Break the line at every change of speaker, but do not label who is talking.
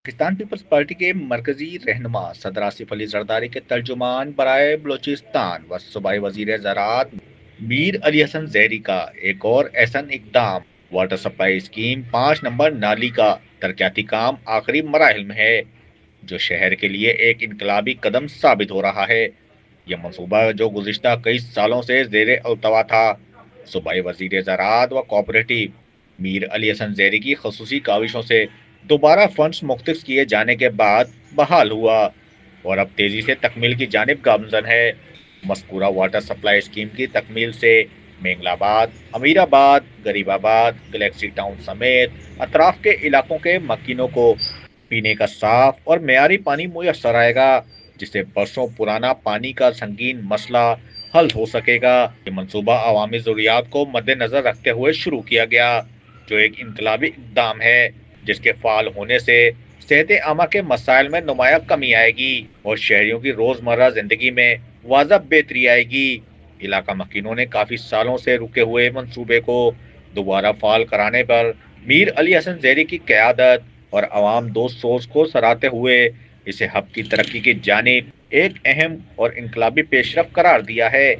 Pakistan Peoples party کے مرکزی رہنما صدر آصف علی زرداری کے ترجمان برائے بلوچستان و صوبائی وزیر زراعت میر علی حسن زیری کا ایک اور احسن اقدام واٹر سپلائی اسکیم 5 نمبر نالی کا ترقیاتی کام آخری مراحل میں ہے، جو شہر کے لیے ایک انقلابی قدم ثابت ہو رہا ہے۔ یہ منصوبہ جو گزشتہ کئی سالوں سے زیر التوا تھا، صوبائی وزیر زراعت و کوآپریٹو میر علی حسن زیری کی خصوصی کاوشوں سے دوبارہ فنڈز مختص کیے جانے کے بعد بحال ہوا اور اب تیزی سے تکمیل کی جانب گامزن ہے۔ مذکورہ واٹر سپلائی اسکیم کی تکمیل سے مینگل آباد، امیر آباد، غریب آباد، گلیکسی ٹاؤن سمیت اطراف کے علاقوں کے مکینوں کو پینے کا صاف اور معیاری پانی میسر آئے گا، جس سے برسوں پرانا پانی کا سنگین مسئلہ حل ہو سکے گا۔ یہ منصوبہ عوامی ضروریات کو مد نظر رکھتے ہوئے شروع کیا گیا، جو ایک انقلابی اقدام ہے جس کے فعال ہونے سے صحت عامہ کے مسائل میں نمایاں کمی آئے گی اور شہریوں کی روزمرہ زندگی میں واضح بہتری آئے گی۔ علاقہ مکینوں نے کافی سالوں سے رکے ہوئے منصوبے کو دوبارہ فعال کرانے پر میر علی حسن زیری کی قیادت اور عوام دوست سوچ کو سراہتے ہوئے اسے ہب کی ترقی کی جانب ایک اہم اور انقلابی پیش رفت قرار دیا ہے۔